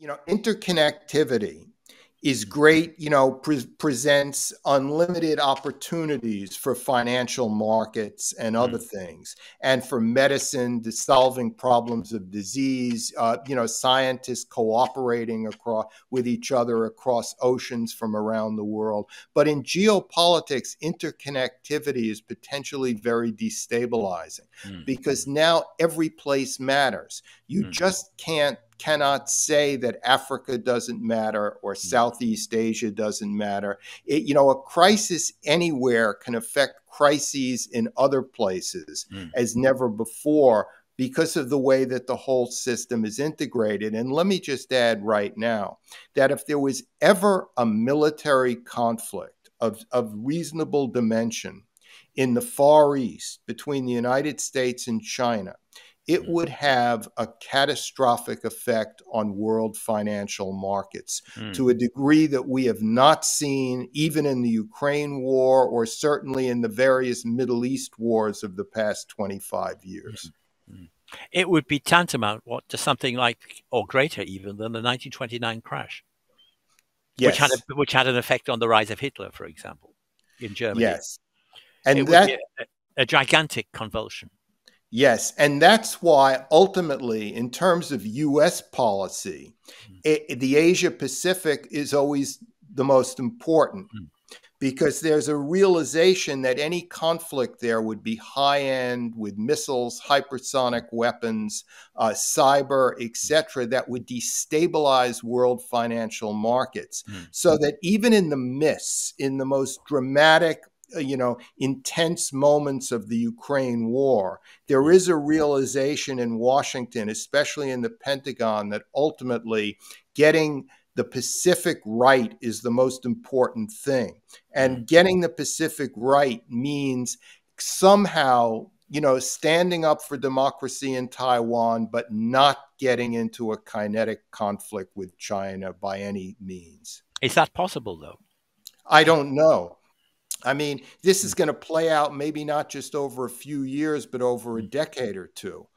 Interconnectivity is great, presents unlimited opportunities for financial markets and other things, and for medicine, to solving problems of disease, scientists cooperating with each other across oceans from around the world. But in geopolitics, interconnectivity is potentially very destabilizing because now every place matters. You just cannot say that Africa doesn't matter or Southeast Asia doesn't matter. A crisis anywhere can affect crises in other places as never before because of the way that the whole system is integrated. And let me just add right now that if there was ever a military conflict of reasonable dimension in the Far East between the United States and China, it would have a catastrophic effect on world financial markets to a degree that we have not seen even in the Ukraine war or certainly in the various Middle East wars of the past 25 years. It would be tantamount to something like, or greater even, than the 1929 crash, yes. which had an effect on the rise of Hitler, for example, in Germany. Yes. And it would be a gigantic convulsion. Yes, and that's why ultimately, in terms of U.S. policy, the Asia-Pacific is always the most important because there's a realization that any conflict there would be high-end with missiles, hypersonic weapons, cyber, etc., that would destabilize world financial markets. So that even in the most dramatic intense moments of the Ukraine war, there is a realization in Washington, especially in the Pentagon, that ultimately getting the Pacific right is the most important thing. And getting the Pacific right means somehow, standing up for democracy in Taiwan, but not getting into a kinetic conflict with China by any means. Is that possible, though? I don't know. I mean, this is going to play out maybe not just over a few years, but over a decade or two.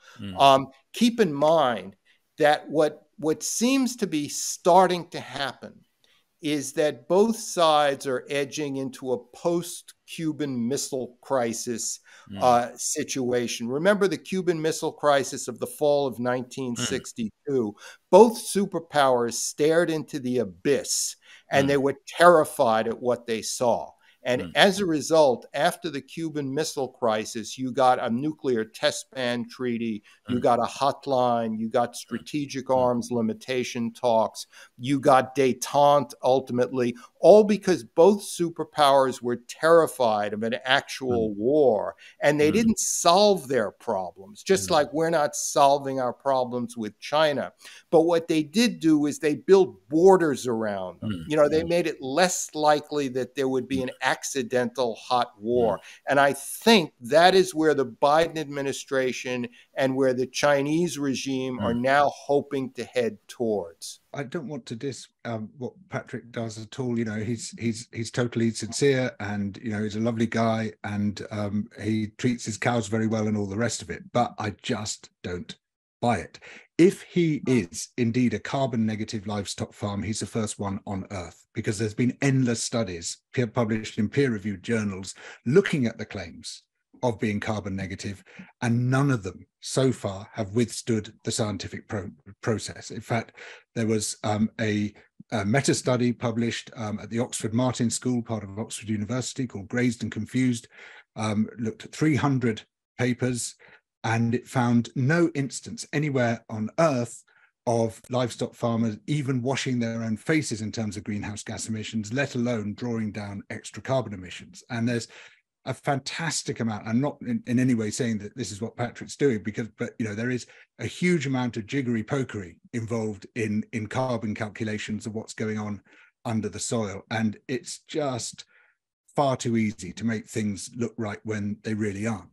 Keep in mind that what seems to be starting to happen is that both sides are edging into a post-Cuban Missile Crisis situation. Remember the Cuban Missile Crisis of the fall of 1962? Both superpowers stared into the abyss, and they were terrified at what they saw. And as a result, after the Cuban Missile Crisis, you got a nuclear test ban treaty, you got a hotline, you got strategic arms limitation talks, you got détente ultimately, all because both superpowers were terrified of an actual war, and they didn't solve their problems, just like we're not solving our problems with China. But what they did do is they built borders around them. They made it less likely that there would be an accidental hot war. And I think that is where the Biden administration and where the Chinese regime are now hoping to head towards. I don't want to diss what Patrick does at all. He's totally sincere, and he's a lovely guy, and he treats his cows very well and all the rest of it. But I just don't buy it. If he is indeed a carbon negative livestock farm, he's the first one on Earth, because there's been endless studies published in peer-reviewed journals looking at the claims of being carbon negative, and none of them so far have withstood the scientific process. In fact, there was a meta-study published at the Oxford Martin School, part of Oxford University, called Grazed and Confused, looked at 300 papers, and it found no instance anywhere on Earth of livestock farmers even washing their own faces in terms of greenhouse gas emissions, let alone drawing down extra carbon emissions. And there's a fantastic amount. I'm not in any way saying that this is what Patrick's doing, but there is a huge amount of jiggery pokery involved in carbon calculations of what's going on under the soil. And it's just far too easy to make things look right when they really aren't.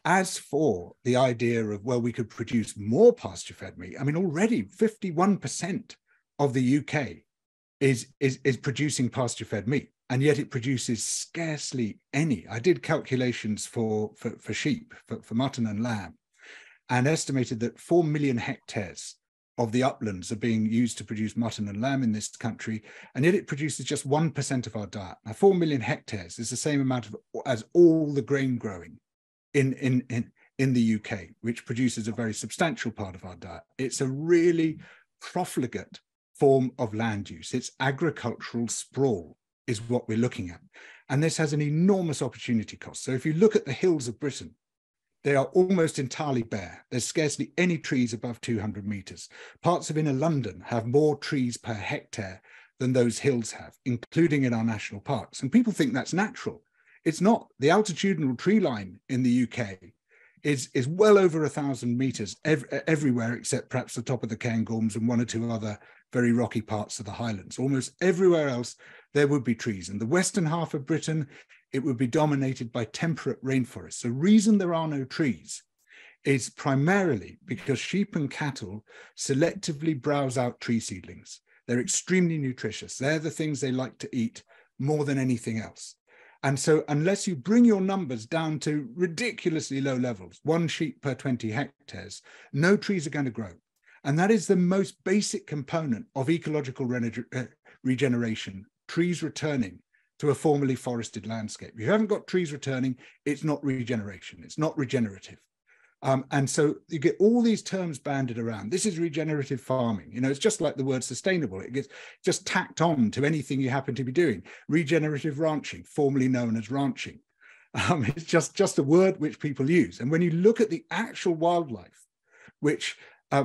As for the idea of, well, we could produce more pasture-fed meat, I mean, already 51% of the UK is producing pasture-fed meat, and yet it produces scarcely any. I did calculations for sheep, for mutton and lamb, and estimated that 4 million hectares of the uplands are being used to produce mutton and lamb in this country, and yet it produces just 1% of our diet. Now, 4 million hectares is the same amount as all the grain growing in the UK, which produces a very substantial part of our diet. It's a really profligate form of land use. It's agricultural sprawl is what we're looking at. And this has an enormous opportunity cost. So if you look at the hills of Britain, they are almost entirely bare. There's scarcely any trees above 200 meters. Parts of inner London have more trees per hectare than those hills have, including in our national parks. And people think that's natural. It's not. The altitudinal tree line in the UK is well over 1,000 meters everywhere, except perhaps the top of the Cairngorms and one or two other very rocky parts of the Highlands. Almost everywhere else, there would be trees. In the western half of Britain, it would be dominated by temperate rainforests. The reason there are no trees is primarily because sheep and cattle selectively browse out tree seedlings. They're extremely nutritious. They're the things they like to eat more than anything else. And so unless you bring your numbers down to ridiculously low levels, 1 sheep per 20 hectares, no trees are going to grow. And that is the most basic component of ecological regeneration, trees returning to a formerly forested landscape. If you haven't got trees returning, it's not regeneration, it's not regenerative. And so you get all these terms banded around. This is regenerative farming. You know, it's just like the word sustainable. It gets just tacked on to anything you happen to be doing. Regenerative ranching, formerly known as ranching. It's just a word which people use. And when you look at the actual wildlife, which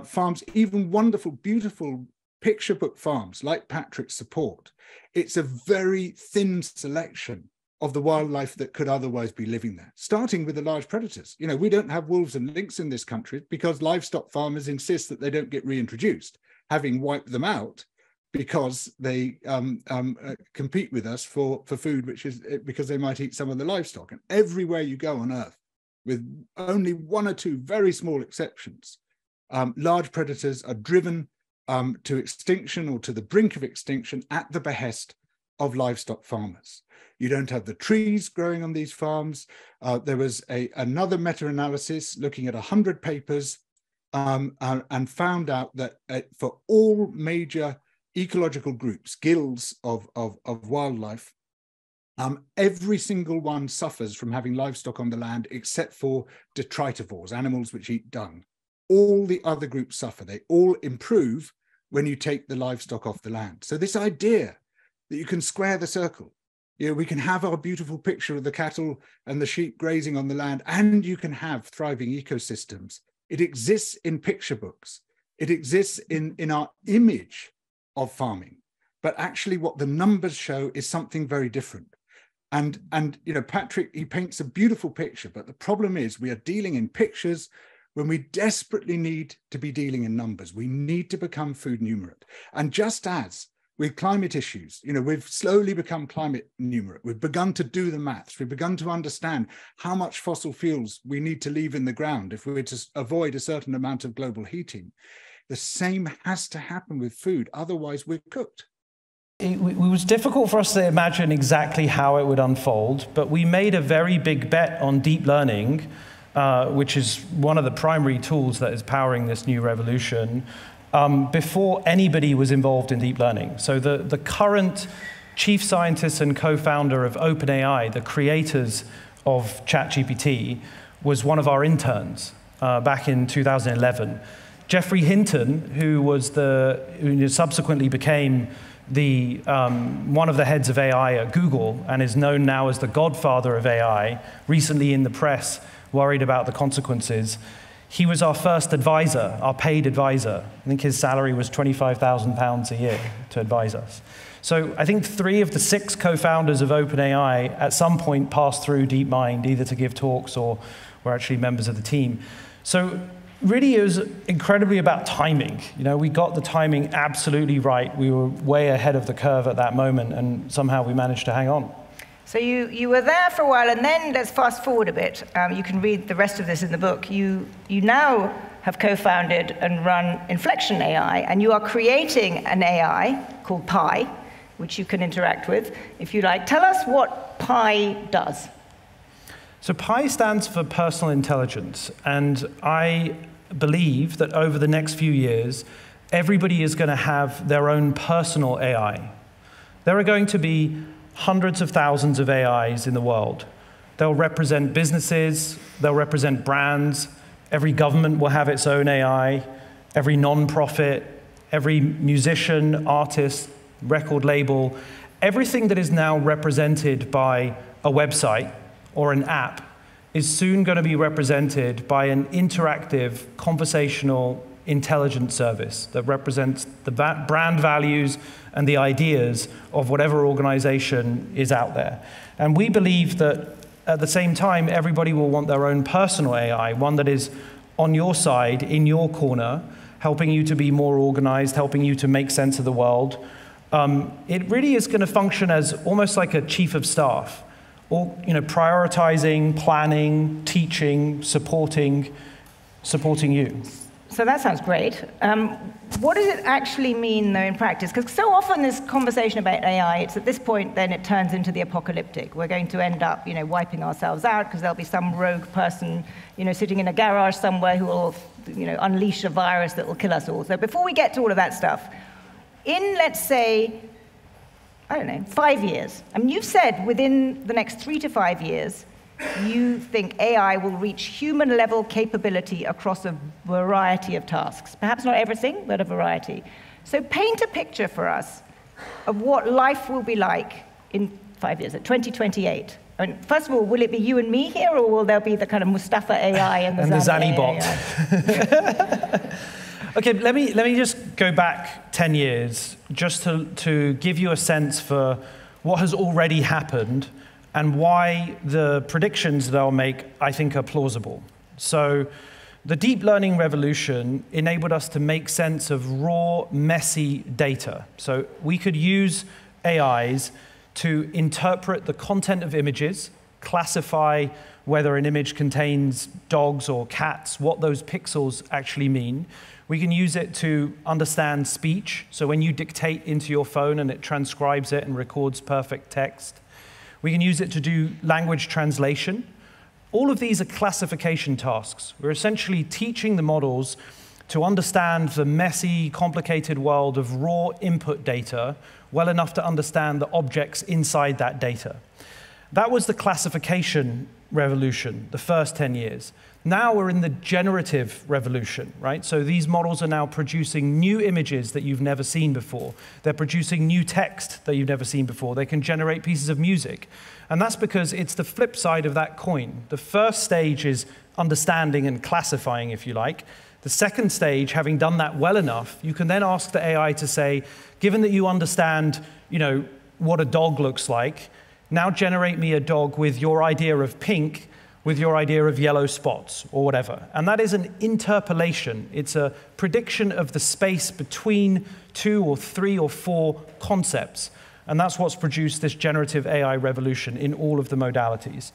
farms, even wonderful, beautiful picture book farms like Patrick's support, it's a very thin selection of the wildlife that could otherwise be living there, starting with the large predators. You know, we don't have wolves and lynx in this country because livestock farmers insist that they don't get reintroduced, having wiped them out because they compete with us for food, which is because they might eat some of the livestock. And everywhere you go on Earth, with only 1 or 2 very small exceptions, large predators are driven to extinction or to the brink of extinction at the behest of livestock farmers. You don't have the trees growing on these farms. There was another meta-analysis looking at 100 papers and found out that for all major ecological groups, guilds of wildlife, every single one suffers from having livestock on the land except for detritivores, animals which eat dung. All the other groups suffer. They all improve when you take the livestock off the land. So this idea that you can square the circle, you know, we can have our beautiful picture of the cattle and the sheep grazing on the land, and you can have thriving ecosystems. It exists in picture books. It exists in our image of farming. But actually what the numbers show is something very different. And you know, Patrick, he paints a beautiful picture, but the problem is we are dealing in pictures when we desperately need to be dealing in numbers. We need to become food numerate. And just as with climate issues, you know, we've slowly become climate numerate. We've begun to do the maths. We've begun to understand how much fossil fuels we need to leave in the ground if we're to avoid a certain amount of global heating. The same has to happen with food. Otherwise, we're cooked. It was difficult for us to imagine exactly how it would unfold, but we made a very big bet on deep learning, which is one of the primary tools that is powering this new revolution, before anybody was involved in deep learning. So the current chief scientist and co-founder of OpenAI, the creators of ChatGPT, was one of our interns back in 2011. Jeffrey Hinton, who subsequently became the one of the heads of AI at Google and is known now as the godfather of AI, recently in the press worried about the consequences. He was our first advisor, our paid advisor. I think his salary was £25,000 a year to advise us. So I think 3 of the 6 co-founders of OpenAI at some point passed through DeepMind, either to give talks or were actually members of the team. So really it was incredibly about timing. You know, we got the timing absolutely right. We were way ahead of the curve at that moment, and somehow we managed to hang on. So you were there for a while, and then let's fast forward a bit. You can read the rest of this in the book. You now have co-founded and run Inflection AI, and you are creating an AI called Pi, which you can interact with, if you like. Tell us what Pi does. So Pi stands for personal intelligence, and I believe that over the next few years, everybody is going to have their own personal AI. There are going to be hundreds of thousands of AIs in the world. They'll represent businesses, they'll represent brands, every government will have its own AI, every non-profit, every musician, artist, record label, everything that is now represented by a website or an app is soon going to be represented by an interactive, conversational, intelligent service that represents the brand values and the ideas of whatever organization is out there. And we believe that at the same time, everybody will want their own personal AI, one that is on your side, in your corner, helping you to be more organized, helping you to make sense of the world. It really is going to function as almost like a chief of staff, or prioritizing, planning, teaching, supporting you. So that sounds great. What does it actually mean, though, in practice? Because so often this conversation about AI, it's at this point, then it turns into the apocalyptic. We're going to end up, wiping ourselves out because there'll be some rogue person, sitting in a garage somewhere who will, unleash a virus that will kill us all. So before we get to all of that stuff, in, let's say, I don't know, 5 years. I mean, you've said within the next 3 to 5 years, you think AI will reach human-level capability across a variety of tasks. Perhaps not everything, but a variety. So paint a picture for us of what life will be like in 5 years, at 2028. I mean, first of all, will it be you and me here, or will there be the kind of Mustafa AI and the Zanny bot? Okay, let me just go back 10 years, just to give you a sense for what has already happened and why the predictions that I'll make, I think, are plausible. So the deep learning revolution enabled us to make sense of raw, messy data. So we could use AIs to interpret the content of images, classify whether an image contains dogs or cats, what those pixels actually mean. We can use it to understand speech. So when you dictate into your phone and it transcribes it and records perfect text. We can use it to do language translation. All of these are classification tasks. We're essentially teaching the models to understand the messy, complicated world of raw input data well enough to understand the objects inside that data. That was the classification revolution, the first 10 years. Now we're in the generative revolution, right? So these models are now producing new images that you've never seen before. They're producing new text that you've never seen before. They can generate pieces of music. And that's because it's the flip side of that coin. The first stage is understanding and classifying, if you like. The second stage, having done that well enough, you can then ask the AI to say, given that you understand, what a dog looks like, now generate me a dog with your idea of pink, with your idea of yellow spots, or whatever. And that is an interpolation. It's a prediction of the space between 2 or 3 or 4 concepts. And that's what's produced this generative AI revolution in all of the modalities.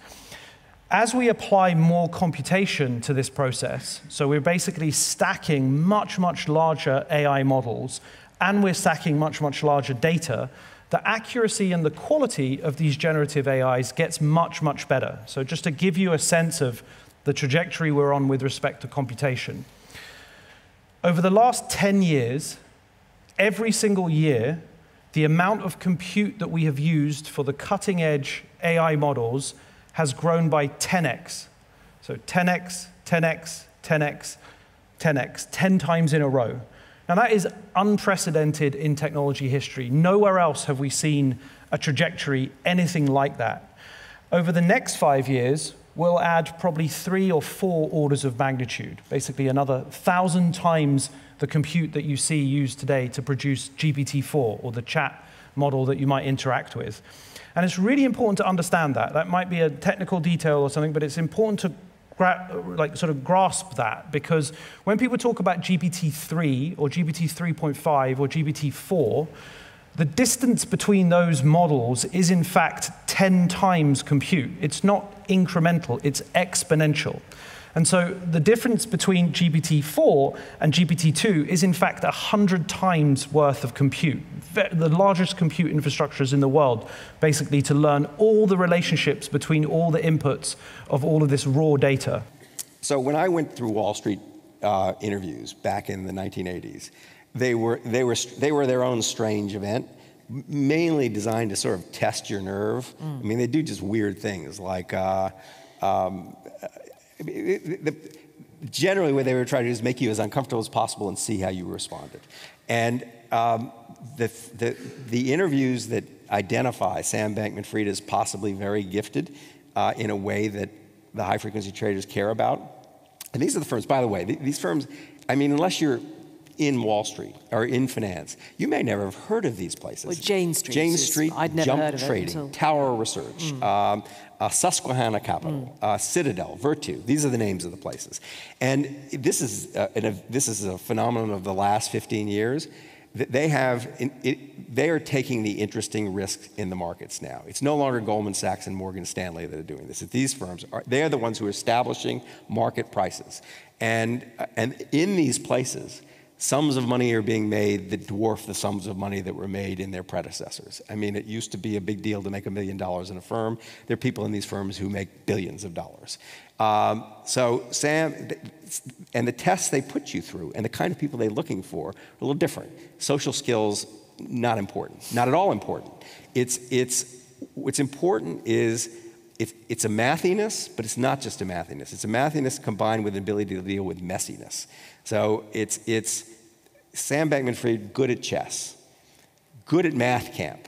As we apply more computation to this process, so we're basically stacking much, much larger AI models, and we're stacking much, much larger data, the accuracy and the quality of these generative AIs gets much, much better. So just to give you a sense of the trajectory we're on with respect to computation. Over the last 10 years, every single year, the amount of compute that we have used for the cutting-edge AI models has grown by 10x. So 10x, 10x, 10x, 10x, 10 times in a row. Now that is unprecedented in technology history. Nowhere else have we seen a trajectory anything like that. Over the next 5 years, we'll add probably 3 or 4 orders of magnitude, basically another 1,000 times the compute that you see used today to produce GPT-4, or the chat model that you might interact with. And it's really important to understand that. That might be a technical detail or something, but it's important to sort of grasp that, because when people talk about GPT-3 or GPT 3.5 or GPT-4, the distance between those models is in fact 10 times compute. It's not incremental, it's exponential. And so the difference between GPT-4 and GPT-2 is in fact 100 times worth of compute. The largest compute infrastructures in the world, basically to learn all the relationships between all the inputs of all of this raw data. So when I went through Wall Street interviews back in the 1980s, they were their own strange event, mainly designed to sort of test your nerve. I mean, they do just weird things like, generally what they were trying to do is make you as uncomfortable as possible and see how you responded. And the interviews that identify Sam Bankman-Fried as possibly very gifted in a way that the high-frequency traders care about. And these are the firms, by the way, these firms, I mean, unless you're in Wall Street or in finance, you may never have heard of these places. Well, Jane Street. Jane Street, I'd never Jump heard of Trading, it until... Tower Research, Susquehanna Capital, Citadel, Virtu. These are the names of the places. And this is a phenomenon of the last 15 years. They are taking the interesting risks in the markets now. It's no longer Goldman Sachs and Morgan Stanley that are doing this. These firms they're the ones who are establishing market prices. And in these places, sums of money are being made that dwarf the sums of money that were made in their predecessors. I mean, it used to be a big deal to make $1 million in a firm. There are people in these firms who make billions of dollars. So Sam, and the tests they put you through and the kind of people they're looking for are a little different. Social skills, not important, not at all important. What's important is it's a mathiness, but it's not just a mathiness. It's a mathiness combined with an ability to deal with messiness. So it's Sam Bankman-Fried, good at chess, good at math camp,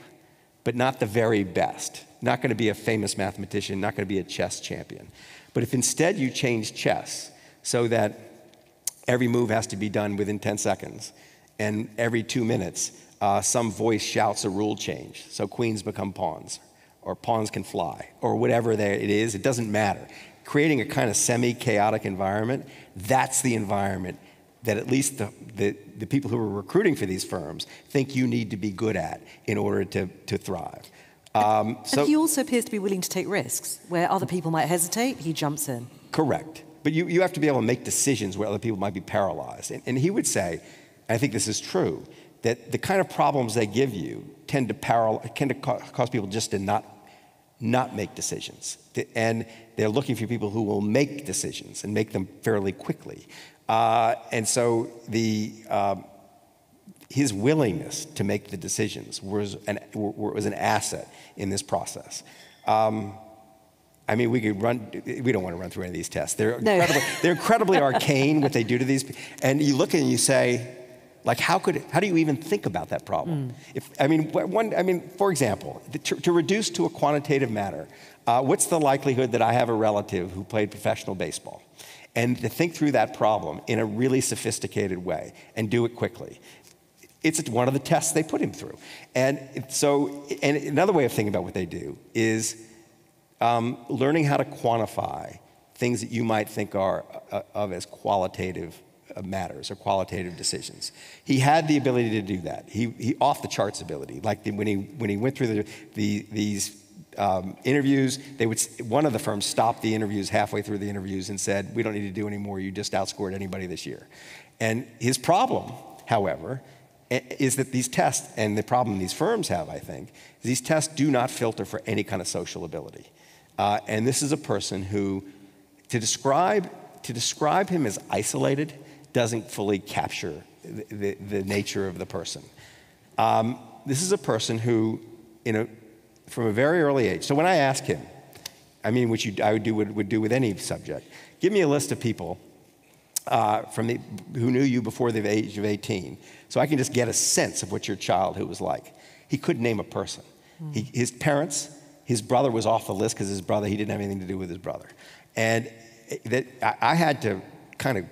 but not the very best. Not going to be a famous mathematician, not going to be a chess champion. But if instead you change chess so that every move has to be done within 10 seconds, and every 2 minutes some voice shouts a rule change, so queens become pawns, or pawns can fly, or whatever it is, it doesn't matter. Creating a kind of semi-chaotic environment, that's the environment that at least the people who are recruiting for these firms think you need to be good at in order to thrive. And he also appears to be willing to take risks. Where other people might hesitate, he jumps in. Correct. But you have to be able to make decisions where other people might be paralyzed. And he would say, and I think this is true, that the kind of problems they give you tend to cause people just to not make decisions. And they're looking for people who will make decisions and make them fairly quickly. And so his willingness to make the decisions was an asset in this process. I mean, we don't want to run through any of these tests. They're incredibly arcane, what they do to these people. And you look at it and you say, like, how do you even think about that problem? For example, to reduce to a quantitative matter, what's the likelihood that I have a relative who played professional baseball? And to think through that problem in a really sophisticated way and do it quickly. It's one of the tests they put him through. And another way of thinking about what they do is learning how to quantify things that you might think of as qualitative matters or qualitative decisions. He had the ability to do that. He off the charts ability. Like when he went through these interviews, one of the firms stopped the interviews halfway through the interviews and said, "We don't need to do any more. You just outscored anybody this year." And his problem, however, is that these tests, and the problem these firms have, I think, is these tests do not filter for any kind of social ability. And this is a person who, to describe him as isolated doesn't fully capture the nature of the person. This is a person who, from a very early age, so when I ask him, which I would do with any subject, give me a list of people who knew you before the age of 18, so I can just get a sense of what your childhood was like. He couldn't name a person. His parents, his brother was off the list because he didn't have anything to do with his brother. And I had to kind of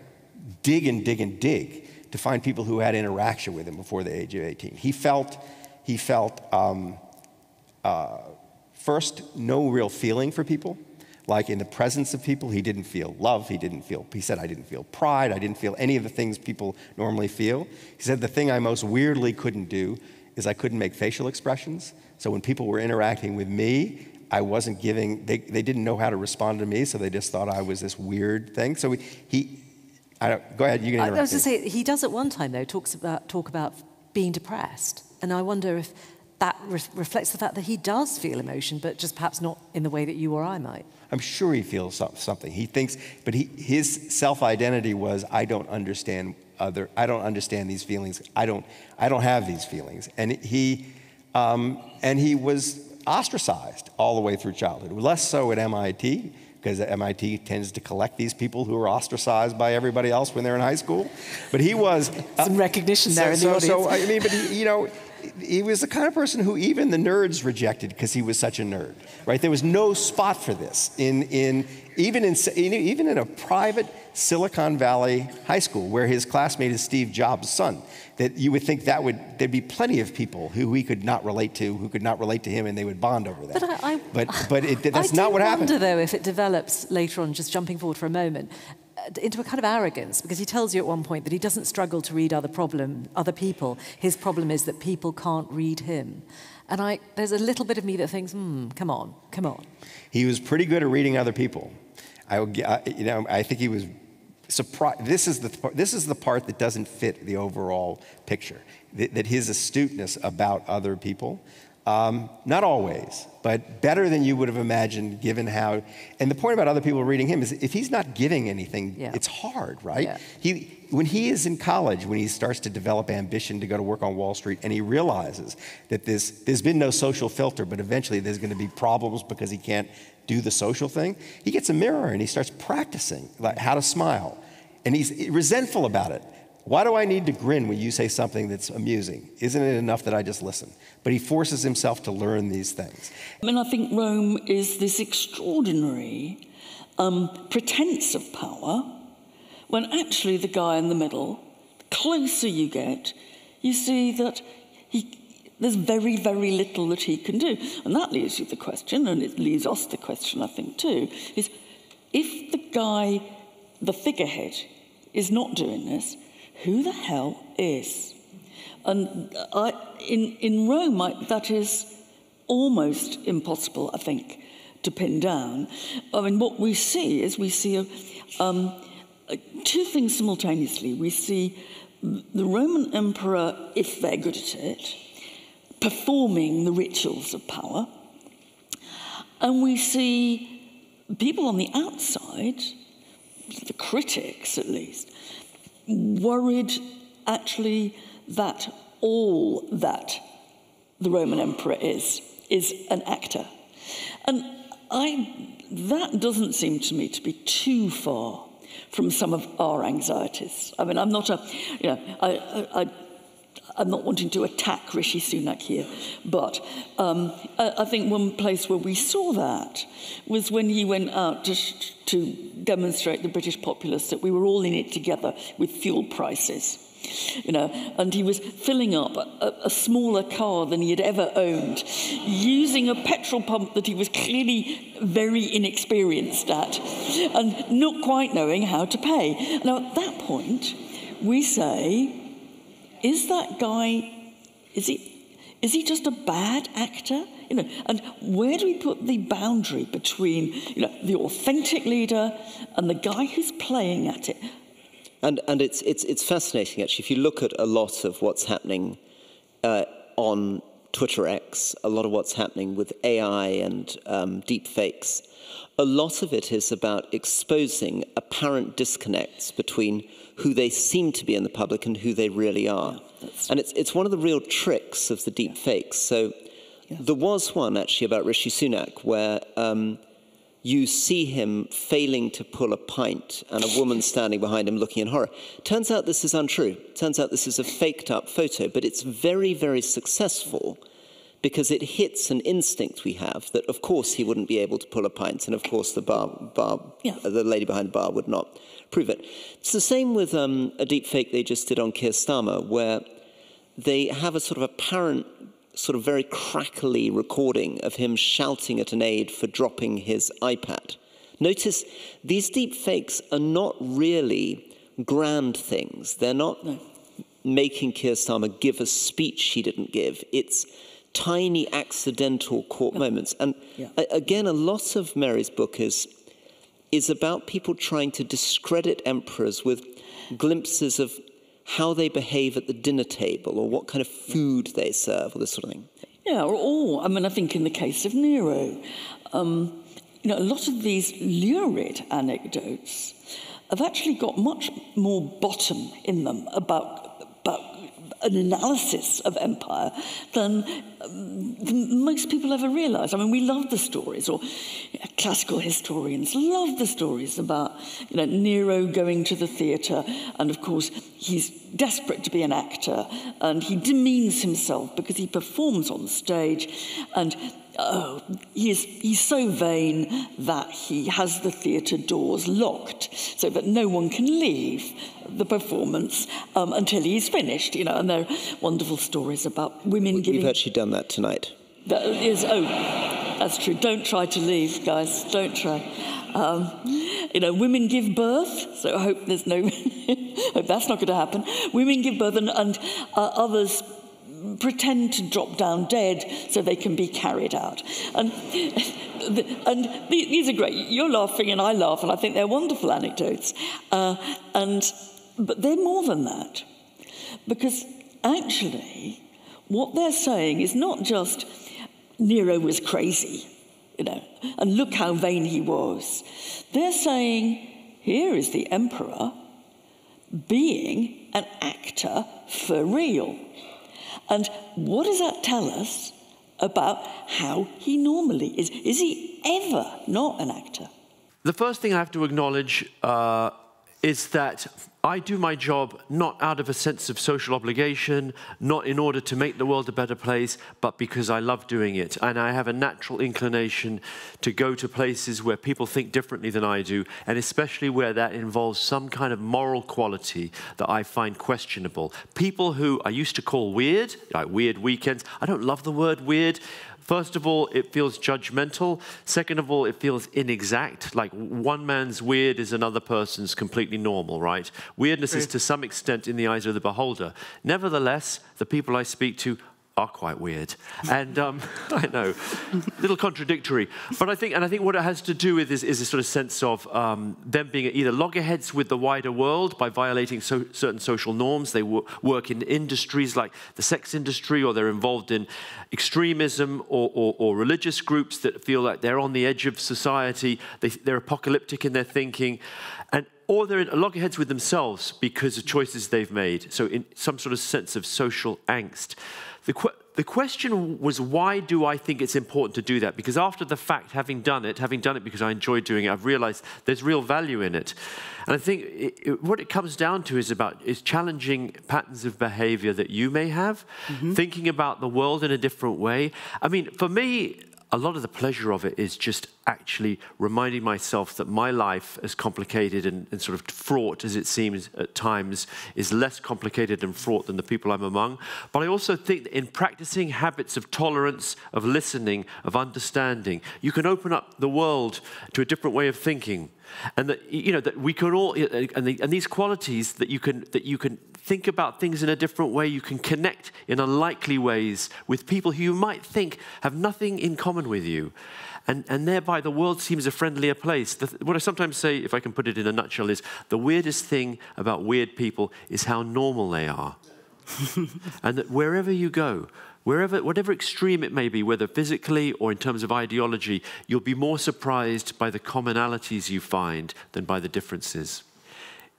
dig and dig and dig to find people who had interaction with him before the age of 18. He felt first, no real feeling for people. Like in the presence of people, he didn't feel love, he said, I didn't feel pride, I didn't feel any of the things people normally feel. He said, the thing I most weirdly couldn't do is I couldn't make facial expressions. So when people were interacting with me, I wasn't giving, they didn't know how to respond to me, so they just thought I was this weird thing. So go ahead, you can interrupt. I was going to say, he does at one time, though, talk about being depressed. And I wonder if that reflects the fact that he does feel emotion, but just perhaps not in the way that you or I might. I'm sure he feels something. He thinks, but his self-identity was, I don't understand these feelings. I don't have these feelings. And he was ostracized all the way through childhood. Less so at MIT, because MIT tends to collect these people who are ostracized by everybody else when they're in high school. But he was some recognition there in the audience. So I mean, but he was the kind of person who even the nerds rejected because he was such a nerd, right? There was no spot for this even in a private Silicon Valley high school where his classmate is Steve Jobs' son. That you would think there'd be plenty of people who he could not relate to, who could not relate to him, and they would bond over that. But that's not what happened. I wonder, though, if it develops later on, just jumping forward for a moment, into a kind of arrogance, because he tells you at one point that he doesn't struggle to read other people. His problem is that people can't read him. And there's a little bit of me that thinks, come on. He was pretty good at reading other people. I think he was surprised. This is the part that doesn't fit the overall picture. That his astuteness about other people, not always, but better than you would have imagined given how, and the point about other people reading him is if he's not giving anything, it's hard, right? Yeah. When he is in college, when he starts to develop ambition to go to work on Wall Street, and he realizes that there's been no social filter, but eventually there's going to be problems because he can't do the social thing, he gets a mirror and he starts practicing how to smile. And he's resentful about it. Why do I need to grin when you say something that's amusing? Isn't it enough that I just listen? But he forces himself to learn these things. I mean, I think Rome is this extraordinary pretense of power, when actually the guy in the middle, the closer you get, you see that there's very, very little that he can do. And that leaves you the question, and it leaves us the question, I think, too, is if the guy, the figurehead, is not doing this, who the hell is? And in Rome, that is almost impossible, I think, to pin down. I mean, what we see is two things simultaneously. We see the Roman emperor, if they're good at it, performing the rituals of power. And we see people on the outside, the critics at least, worried actually that all that the Roman emperor is an actor. And that doesn't seem to me to be too far from some of our anxieties. I mean, I'm not I'm not wanting to attack Rishi Sunak here, but I think one place where we saw that was when he went out to demonstrate the British populace that we were all in it together with fuel prices. And he was filling up a smaller car than he had ever owned, using a petrol pump that he was clearly very inexperienced at, and not quite knowing how to pay. Now, at that point, we say, is that guy, is he just a bad actor? And where do we put the boundary between, the authentic leader and the guy who's playing at it? And it's fascinating, actually. If you look at a lot of what's happening on Twitter X, a lot of what's happening with AI and deep fakes, a lot of it is about exposing apparent disconnects between who they seem to be in the public and who they really are. Yeah, and it's one of the real tricks of the deep fakes. So there was one, actually, about Rishi Sunak where you see him failing to pull a pint and a woman standing behind him looking in horror. Turns out this is untrue. Turns out this is a faked-up photo, but it's very, very successful because it hits an instinct we have that, of course, he wouldn't be able to pull a pint, and, of course, the lady behind the bar would not prove it. It's the same with a deep fake they just did on Keir Starmer, where they have a sort of apparent sort of very crackly recording of him shouting at an aide for dropping his iPad. Notice these deep fakes are not really grand things. They're not making Keir Starmer give a speech he didn't give. It's tiny accidental caught moments. And again, a lot of Mary's book is about people trying to discredit emperors with glimpses of how they behave at the dinner table or what kind of food they serve or this sort of thing. Yeah, or I mean, I think in the case of Nero, you know, a lot of these lurid anecdotes have actually got much more bottom in them about an analysis of empire than most people ever realise. I mean, we love the stories, or classical historians love the stories about, you know, Nero going to the theatre, and of course he's desperate to be an actor, and he demeans himself because he performs on stage, and he's so vain that he has the theatre doors locked so that no one can leave the performance until he's finished, you know, and there are wonderful stories about women giving... We've actually done that tonight. That is, that's true. Don't try to leave, guys. Don't try. You know, women give birth, so I hope there's no... hope that's not going to happen. Women give birth and others pretend to drop down dead so they can be carried out. And these are great. You're laughing and I laugh, and I think they're wonderful anecdotes. But they're more than that. Because actually, what they're saying is not just Nero was crazy, you know, and look how vain he was. They're saying, here is the emperor being an actor for real. And what does that tell us about how he normally is? Is he ever not an actor? The first thing I have to acknowledge is that I do my job not out of a sense of social obligation, not in order to make the world a better place, but because I love doing it. And I have a natural inclination to go to places where people think differently than I do, and especially where that involves some kind of moral quality that I find questionable. People who I used to call weird, like weird weekends. I don't love the word weird. First of all, it feels judgmental. Second of all, it feels inexact. Like one man's weird is another person's completely normal, right? Weirdness is to some extent in the eyes of the beholder. Nevertheless, the people I speak to are quite weird. And I know, a little contradictory. But I think what it has to do with is a sort of sense of them being either loggerheads with the wider world by violating certain social norms. They work in industries like the sex industry, or they're involved in extremism or religious groups that feel like they're on the edge of society. They're apocalyptic in their thinking. Or they're loggerheads with themselves because of choices they've made. So in some sort of sense of social angst. The question was, why do I think it's important to do that? Because after the fact, having done it because I enjoy doing it, I've realized there's real value in it. And I think what it comes down to is challenging patterns of behavior that you may have, thinking about the world in a different way. I mean, for me, a lot of the pleasure of it is just actually reminding myself that my life, as complicated and sort of fraught as it seems at times, is less complicated and fraught than the people I'm among. But I also think that in practicing habits of tolerance, of listening, of understanding, you can open up the world to a different way of thinking. And that, you know, that we can all, and these qualities that you can think about things in a different way, you can connect in unlikely ways with people who you might think have nothing in common with you. And thereby the world seems a friendlier place. What I sometimes say, if I can put it in a nutshell, is the weirdest thing about weird people is how normal they are. And that wherever you go, whatever extreme it may be, whether physically or in terms of ideology, you'll be more surprised by the commonalities you find than by the differences.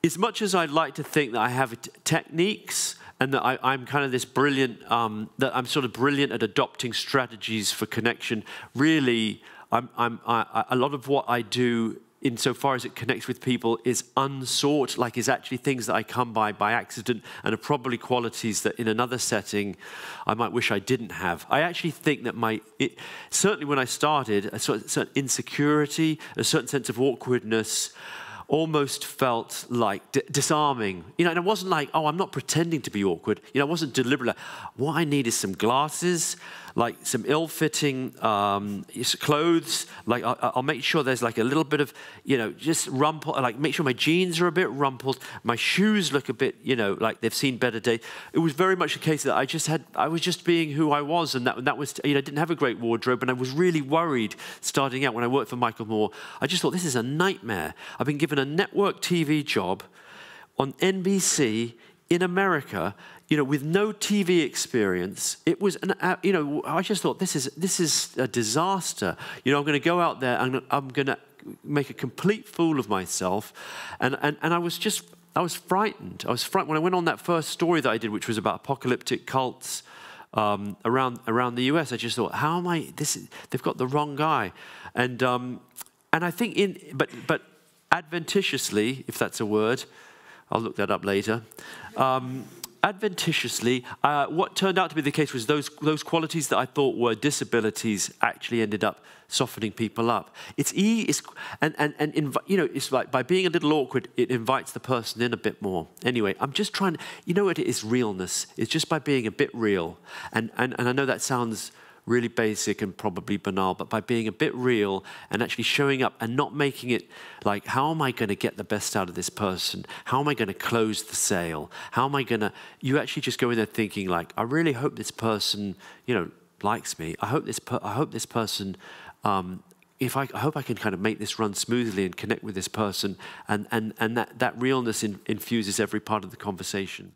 As much as I'd like to think that I have techniques and that I'm kind of this brilliant, that I'm sort of brilliant at adopting strategies for connection, really, a lot of what I do, insofar as it connects with people, is unsought, like is actually things that I come by accident, and are probably qualities that in another setting I might wish I didn't have. I actually think that certainly when I started, a certain insecurity, a certain sense of awkwardness, almost felt like disarming. You know, and it wasn't like, oh, I'm not pretending to be awkward. You know, it wasn't deliberate. What I need is some glasses, like some ill-fitting clothes. Like I'll make sure there's like a little bit of, you know, just rumpled. Like make sure my jeans are a bit rumpled. My shoes look a bit, you know, like they've seen better days. It was very much the case that I was just being who I was, and that was, you know, I didn't have a great wardrobe, and I was really worried starting out when I worked for Michael Moore. I just thought, this is a nightmare. I've been given a network TV job on NBC in America, you know, with no TV experience, it was you know, I just thought this is a disaster. You know, I'm going to go out there and I'm going to make a complete fool of myself, and I was frightened. I was frightened when I went on that first story that I did, which was about apocalyptic cults around the US. I just thought, how am I? They've got the wrong guy, and I think but adventitiously, if that's a word, I'll look that up later. Adventitiously, what turned out to be the case was those qualities that I thought were disabilities actually ended up softening people up. You know, it's like by being a little awkward, it invites the person in a bit more. Anyway, I'm just trying to, you know what it is, realness. It's just by being a bit real. And I know that sounds really basic and probably banal, but by being a bit real and actually showing up and not making it like, how am I going to get the best out of this person? How am I going to close the sale? How am I going to, you actually just go in there thinking like, I really hope this person, you know, likes me. I hope this person, I hope I can kind of make this run smoothly and connect with this person, and that realness infuses every part of the conversation.